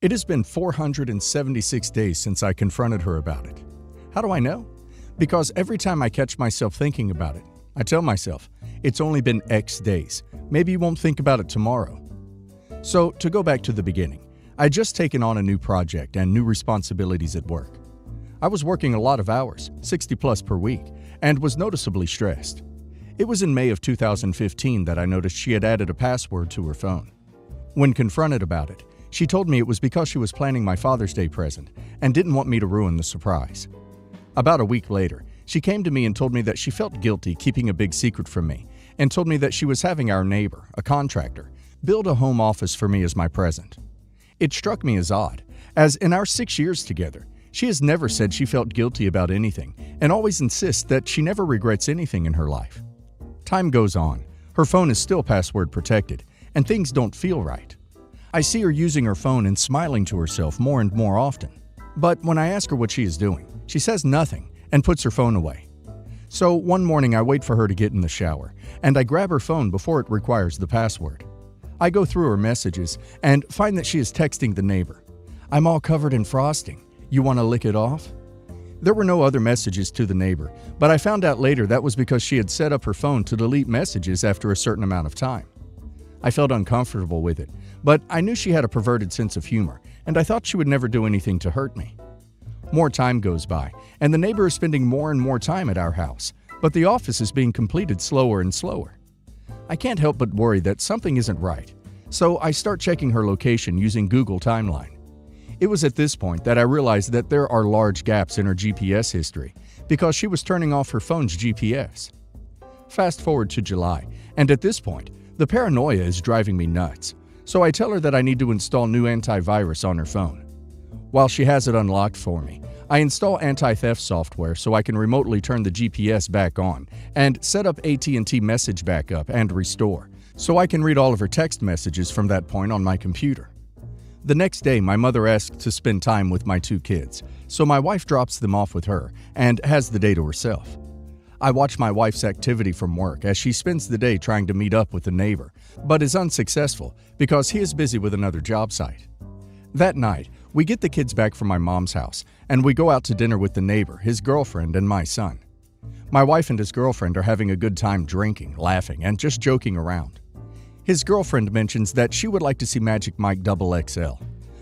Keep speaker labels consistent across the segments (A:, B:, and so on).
A: It has been 476 days since I confronted her about it. How do I know? Because every time I catch myself thinking about it, I tell myself, it's only been X days. Maybe you won't think about it tomorrow. So, to go back to the beginning, I'd just taken on a new project and new responsibilities at work. I was working a lot of hours, 60 plus per week, and was noticeably stressed. It was in May of 2015 that I noticed she had added a password to her phone. When confronted about it, she told me it was because she was planning my Father's Day present and didn't want me to ruin the surprise. About a week later, she came to me and told me that she felt guilty keeping a big secret from me and told me that she was having our neighbor, a contractor, build a home office for me as my present. It struck me as odd, as in our 6 years together, she has never said she felt guilty about anything and always insists that she never regrets anything in her life. Time goes on, her phone is still password protected, and things don't feel right. I see her using her phone and smiling to herself more and more often. But when I ask her what she is doing, she says nothing and puts her phone away. So one morning I wait for her to get in the shower, and I grab her phone before it requires the password. I go through her messages and find that she is texting the neighbor. "I'm all covered in frosting. You want to lick it off?" There were no other messages to the neighbor, but I found out later that was because she had set up her phone to delete messages after a certain amount of time. I felt uncomfortable with it, but I knew she had a perverted sense of humor, and I thought she would never do anything to hurt me. More time goes by, and the neighbor is spending more and more time at our house, but the office is being completed slower and slower. I can't help but worry that something isn't right, so I start checking her location using Google Timeline. It was at this point that I realized that there are large gaps in her GPS history because she was turning off her phone's GPS. Fast forward to July, and at this point, the paranoia is driving me nuts, so I tell her that I need to install new antivirus on her phone. While she has it unlocked for me, I install anti-theft software so I can remotely turn the GPS back on and set up AT&T message backup and restore, so I can read all of her text messages from that point on my computer. The next day, my mother asked to spend time with my 2 kids, so my wife drops them off with her and has the day to herself. I watch my wife's activity from work as she spends the day trying to meet up with a neighbor, but is unsuccessful because he is busy with another job site. That night, we get the kids back from my mom's house, and we go out to dinner with the neighbor, his girlfriend, and my son. My wife and his girlfriend are having a good time drinking, laughing, and just joking around. His girlfriend mentions that she would like to see Magic Mike XXL.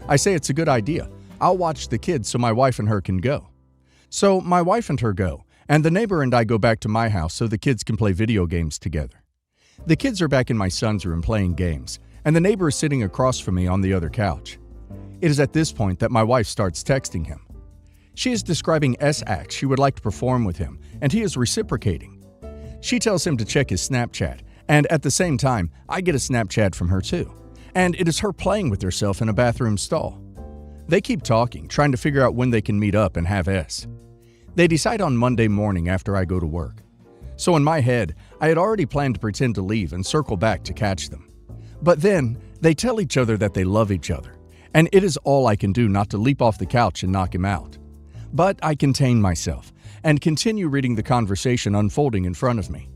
A: I say it's a good idea. I'll watch the kids so my wife and her can go. So my wife and her go, and the neighbor and I go back to my house so the kids can play video games together. The kids are back in my son's room playing games, and the neighbor is sitting across from me on the other couch. It is at this point that my wife starts texting him. She is describing acts she would like to perform with him, and he is reciprocating. She tells him to check his Snapchat, and at the same time, I get a Snapchat from her too, and it is her playing with herself in a bathroom stall. They keep talking, trying to figure out when they can meet up and have S. They decide on Monday morning after I go to work. So in my head, I had already planned to pretend to leave and circle back to catch them. But then, they tell each other that they love each other, and it is all I can do not to leap off the couch and knock him out. But I contain myself and continue reading the conversation unfolding in front of me.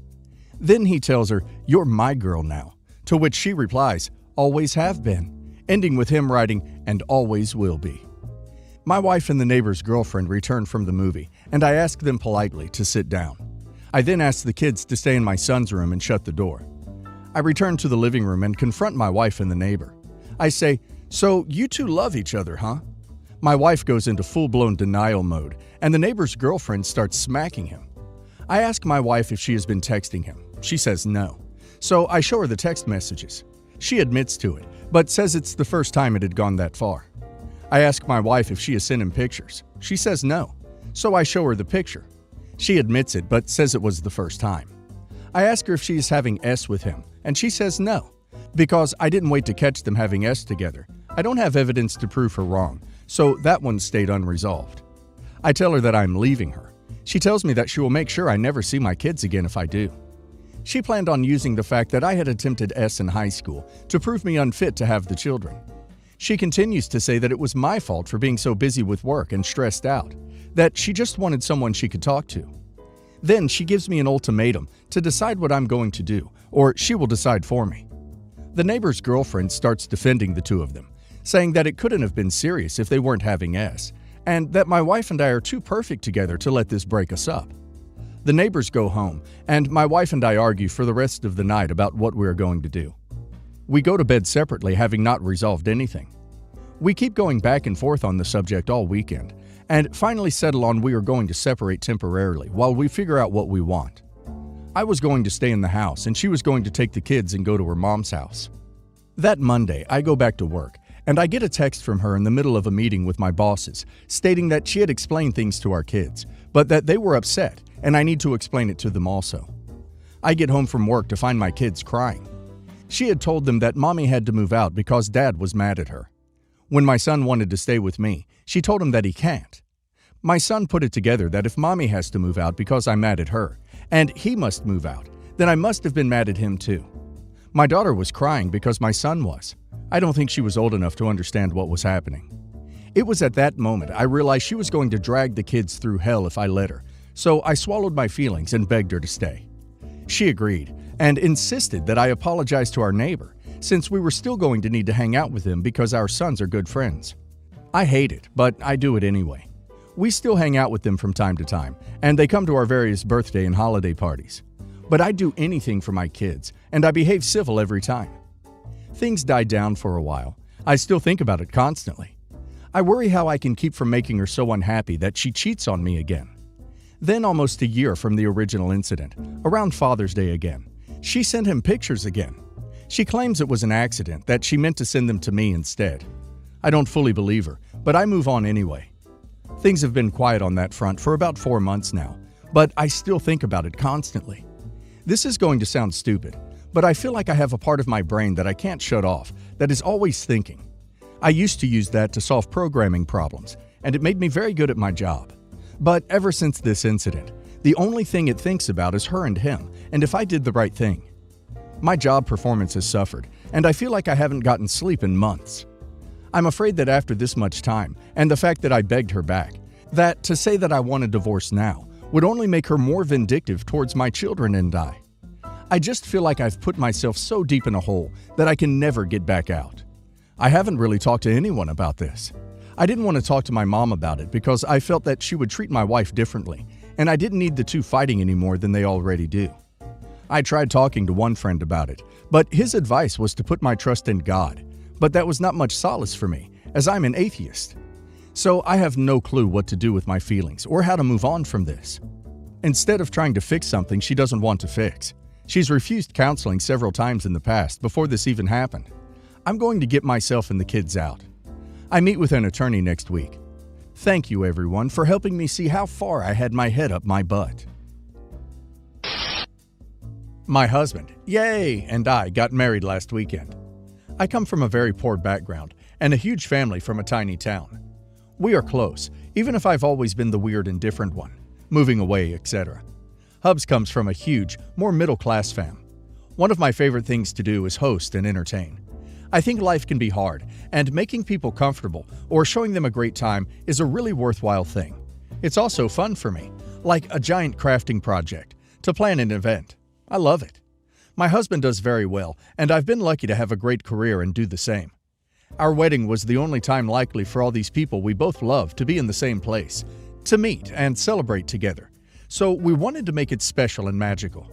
A: Then he tells her, "You're my girl now," to which she replies, "Always have been," ending with him writing, "and always will be." My wife and the neighbor's girlfriend return from the movie, and I ask them politely to sit down. I then ask the kids to stay in my son's room and shut the door. I return to the living room and confront my wife and the neighbor. I say, "So you two love each other, huh?" My wife goes into full-blown denial mode, and the neighbor's girlfriend starts smacking him. I ask my wife if she has been texting him. She says no. So I show her the text messages. She admits to it, but says it's the first time it had gone that far. I ask my wife if she has sent him pictures. She says no. So I show her the picture. She admits it, but says it was the first time. I ask her if she is having S with him, and she says no, because I didn't wait to catch them having S together. I don't have evidence to prove her wrong, so that one stayed unresolved. I tell her that I'm leaving her. She tells me that she will make sure I never see my kids again if I do. She planned on using the fact that I had attempted S in high school to prove me unfit to have the children. She continues to say that it was my fault for being so busy with work and stressed out, that she just wanted someone she could talk to. Then she gives me an ultimatum to decide what I'm going to do, or she will decide for me. The neighbor's girlfriend starts defending the two of them, saying that it couldn't have been serious if they weren't having S, and that my wife and I are too perfect together to let this break us up. The neighbors go home, and my wife and I argue for the rest of the night about what we are going to do. We go to bed separately, having not resolved anything. We keep going back and forth on the subject all weekend, and finally settle on we are going to separate temporarily while we figure out what we want. I was going to stay in the house, and she was going to take the kids and go to her mom's house. That Monday, I go back to work, and I get a text from her in the middle of a meeting with my bosses, stating that she had explained things to our kids, but that they were upset, and I need to explain it to them also. I get home from work to find my kids crying. She had told them that mommy had to move out because dad was mad at her. When my son wanted to stay with me, she told him that he can't. My son put it together that if mommy has to move out because I'm mad at her, and he must move out, then I must have been mad at him too. My daughter was crying because my son was. I don't think she was old enough to understand what was happening. It was at that moment I realized she was going to drag the kids through hell if I let her, so I swallowed my feelings and begged her to stay. She agreed and insisted that I apologize to our neighbor, since we were still going to need to hang out with him because our sons are good friends. I hate it, but I do it anyway. We still hang out with them from time to time, and they come to our various birthday and holiday parties. But I do anything for my kids, and I behave civil every time. Things died down for a while. I still think about it constantly. I worry how I can keep from making her so unhappy that she cheats on me again. Then, almost a year from the original incident, around Father's Day again, she sent him pictures again. She claims it was an accident, that she meant to send them to me instead. I don't fully believe her, but I move on anyway. Things have been quiet on that front for about 4 months now, but I still think about it constantly. This is going to sound stupid, but I feel like I have a part of my brain that I can't shut off, that is always thinking. I used to use that to solve programming problems, and it made me very good at my job. But ever since this incident, the only thing it thinks about is her and him, and if I did the right thing. My job performance has suffered, and I feel like I haven't gotten sleep in months. I'm afraid that after this much time, and the fact that I begged her back, that to say that I want a divorce now would only make her more vindictive towards my children and I. I just feel like I've put myself so deep in a hole that I can never get back out. I haven't really talked to anyone about this. I didn't want to talk to my mom about it because I felt that she would treat my wife differently, and I didn't need the two fighting any more than they already do. I tried talking to one friend about it, but his advice was to put my trust in God, but that was not much solace for me, as I'm an atheist. So I have no clue what to do with my feelings or how to move on from this. Instead of trying to fix something she doesn't want to fix, she's refused counseling several times in the past before this even happened. I'm going to get myself and the kids out. I meet with an attorney next week. Thank you, everyone, for helping me see how far I had my head up my butt. My husband, yay, and I got married last weekend. I come from a very poor background and a huge family from a tiny town. We are close, even if I've always been the weird and different one, moving away, etc. Hubs comes from a huge, more middle-class fam. One of my favorite things to do is host and entertain. I think life can be hard, and making people comfortable or showing them a great time is a really worthwhile thing. It's also fun for me, like a giant crafting project, to plan an event. I love it. My husband does very well, and I've been lucky to have a great career and do the same. Our wedding was the only time likely for all these people we both love to be in the same place, to meet and celebrate together. So we wanted to make it special and magical.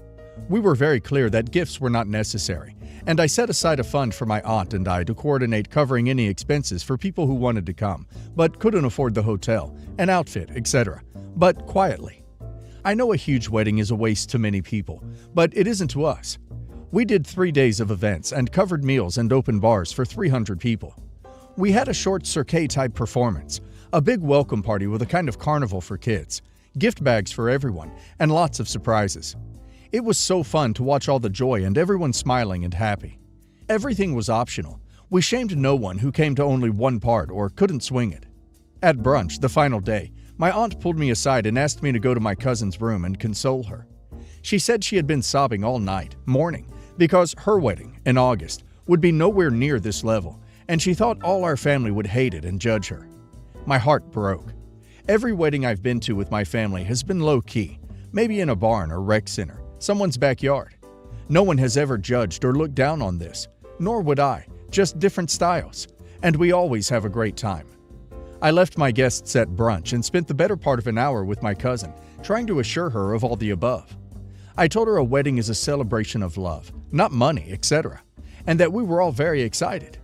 A: We were very clear that gifts were not necessary, and I set aside a fund for my aunt and I to coordinate covering any expenses for people who wanted to come, but couldn't afford the hotel, an outfit, etc., but quietly. I know a huge wedding is a waste to many people, but it isn't to us. We did 3 days of events and covered meals and open bars for 300 people. We had a short cirque-type performance, a big welcome party with a kind of carnival for kids, gift bags for everyone, and lots of surprises. It was so fun to watch all the joy and everyone smiling and happy. Everything was optional. We shamed no one who came to only one part or couldn't swing it. At brunch, the final day, my aunt pulled me aside and asked me to go to my cousin's room and console her. She said she had been sobbing all night, mourning, because her wedding, in August, would be nowhere near this level, and she thought all our family would hate it and judge her. My heart broke. Every wedding I've been to with my family has been low-key, maybe in a barn or rec center, someone's backyard. No one has ever judged or looked down on this, nor would I, just different styles. and we always have a great time. I left my guests at brunch and spent the better part of an hour with my cousin, trying to assure her of all the above. I told her a wedding is a celebration of love, not money, etc., and that we were all very excited.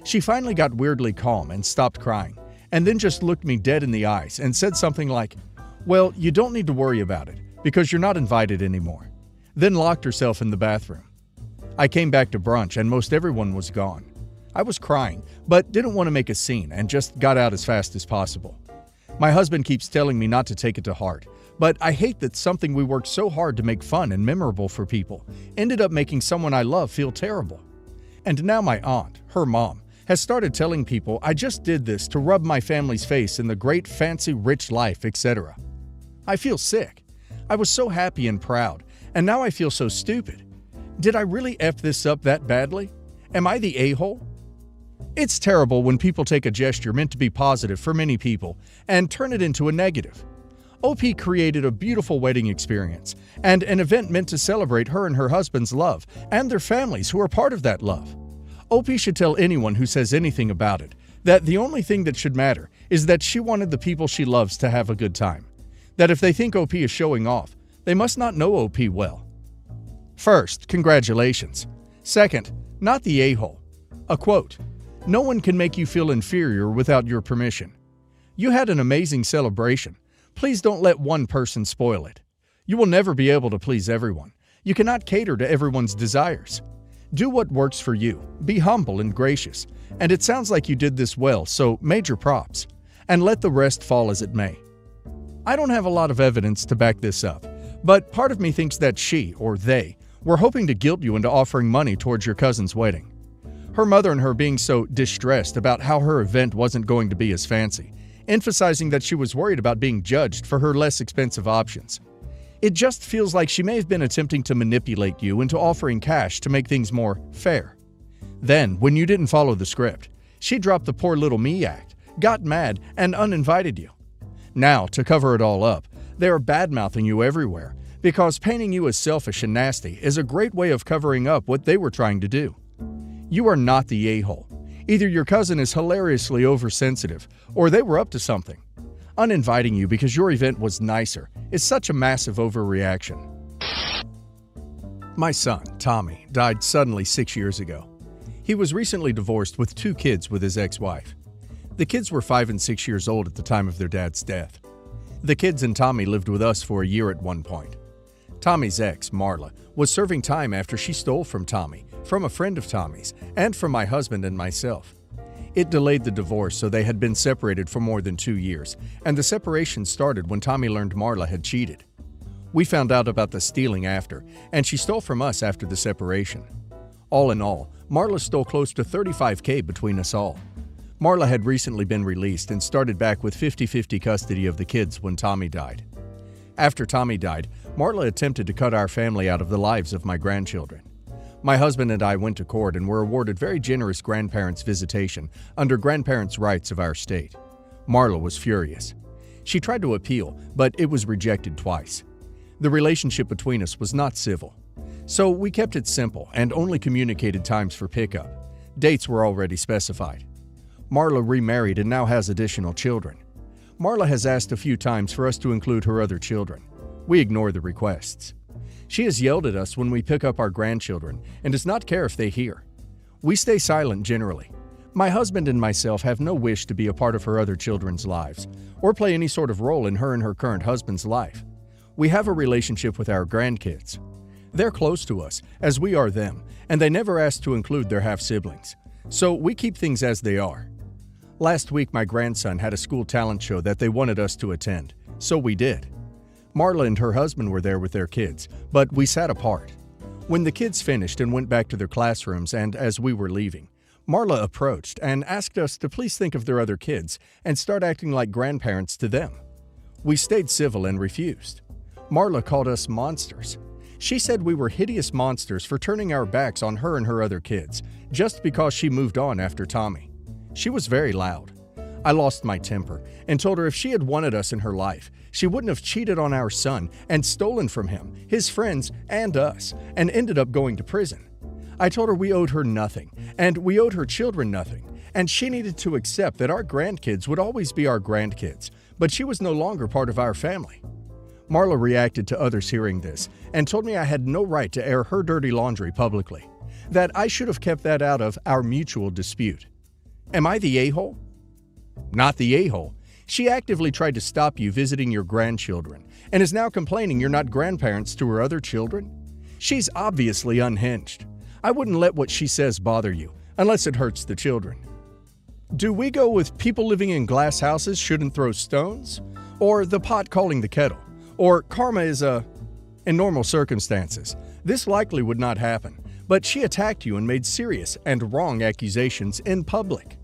A: She finally got weirdly calm and stopped crying, and then just looked me dead in the eyes and said something like, "Well, you don't need to worry about it, because you're not invited anymore," then locked herself in the bathroom. I came back to brunch and most everyone was gone. I was crying, but didn't want to make a scene and just got out as fast as possible. My husband keeps telling me not to take it to heart, but I hate that something we worked so hard to make fun and memorable for people ended up making someone I love feel terrible. And now my aunt, her mom, has started telling people I just did this to rub my family's face in the great fancy rich life, etc. I feel sick. I was so happy and proud, and now I feel so stupid. Did I really F this up that badly? Am I the a-hole? It's terrible when people take a gesture meant to be positive for many people and turn it into a negative. OP created a beautiful wedding experience and an event meant to celebrate her and her husband's love and their families who are part of that love. OP should tell anyone who says anything about it that the only thing that should matter is that she wanted the people she loves to have a good time. That if they think OP is showing off, they must not know OP well. First, congratulations. Second, not the a-hole. A quote, "No one can make you feel inferior without your permission. You had an amazing celebration. Please don't let one person spoil it. You will never be able to please everyone. You cannot cater to everyone's desires. Do what works for you. Be humble and gracious. And it sounds like you did this well, so major props. And let the rest fall as it may." I don't have a lot of evidence to back this up, but part of me thinks that she, or they, were hoping to guilt you into offering money towards your cousin's wedding. Her mother and her being so distressed about how her event wasn't going to be as fancy, emphasizing that she was worried about being judged for her less expensive options. It just feels like she may have been attempting to manipulate you into offering cash to make things more fair. Then, when you didn't follow the script, she dropped the poor little me act, got mad, and uninvited you. Now, to cover it all up, they are bad-mouthing you everywhere, because painting you as selfish and nasty is a great way of covering up what they were trying to do. You are not the a-hole. Either your cousin is hilariously oversensitive, or they were up to something. Uninviting you because your event was nicer is such a massive overreaction. My son, Tommy, died suddenly 6 years ago. He was recently divorced with 2 kids with his ex-wife. The kids were 5 and 6 years old at the time of their dad's death. The kids and Tommy lived with us for a year at one point. Tommy's ex, Marla, was serving time after she stole from Tommy, from a friend of Tommy's, and from my husband and myself. It delayed the divorce, so they had been separated for more than 2 years, and the separation started when Tommy learned Marla had cheated. We found out about the stealing after, and she stole from us after the separation. All in all, Marla stole close to $35,000 between us all. Marla had recently been released and started back with 50-50 custody of the kids when Tommy died. After Tommy died, Marla attempted to cut our family out of the lives of my grandchildren. My husband and I went to court and were awarded very generous grandparents' visitation under grandparents' rights of our state. Marla was furious. She tried to appeal, but it was rejected twice. The relationship between us was not civil. So we kept it simple and only communicated times for pickup. Dates were already specified. Marla remarried and now has additional children. Marla has asked a few times for us to include her other children. We ignore the requests. She has yelled at us when we pick up our grandchildren and does not care if they hear. We stay silent generally. My husband and myself have no wish to be a part of her other children's lives or play any sort of role in her and her current husband's life. We have a relationship with our grandkids. They're close to us, as we are them, and they never ask to include their half-siblings. So we keep things as they are. Last week, my grandson had a school talent show that they wanted us to attend, so we did. Marla and her husband were there with their kids, but we sat apart. When the kids finished and went back to their classrooms and as we were leaving, Marla approached and asked us to please think of their other kids and start acting like grandparents to them. We stayed civil and refused. Marla called us monsters. She said we were hideous monsters for turning our backs on her and her other kids, just because she moved on after Tommy. She was very loud. I lost my temper and told her if she had wanted us in her life, she wouldn't have cheated on our son and stolen from him, his friends, and us, and ended up going to prison. I told her we owed her nothing, and we owed her children nothing, and she needed to accept that our grandkids would always be our grandkids, but she was no longer part of our family. Marla reacted to others hearing this and told me I had no right to air her dirty laundry publicly, that I should have kept that out of our mutual dispute. Am I the a-hole? Not the a-hole. She actively tried to stop you visiting your grandchildren and is now complaining you're not grandparents to her other children. She's obviously unhinged. I wouldn't let what she says bother you, unless it hurts the children. Do we go with people living in glass houses shouldn't throw stones? Or the pot calling the kettle? Or karma is in normal circumstances, this likely would not happen, but she attacked you and made serious and wrong accusations in public.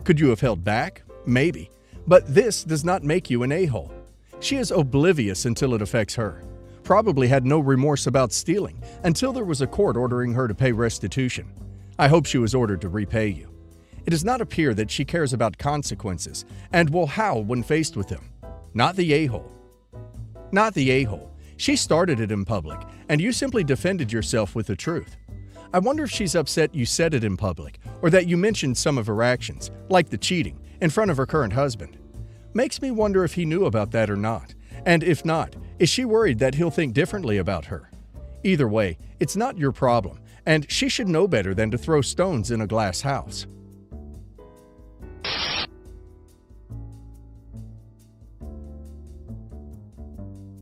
A: Could you have held back? Maybe. But this does not make you an a-hole. She is oblivious until it affects her. Probably had no remorse about stealing until there was a court ordering her to pay restitution. I hope she was ordered to repay you. It does not appear that she cares about consequences and will howl when faced with them. Not the a-hole. Not the a-hole. She started it in public, and you simply defended yourself with the truth. I wonder if she's upset you said it in public, or that you mentioned some of her actions, like the cheating, in front of her current husband. Makes me wonder if he knew about that or not, and if not, is she worried that he'll think differently about her? Either way, it's not your problem, and she should know better than to throw stones in a glass house.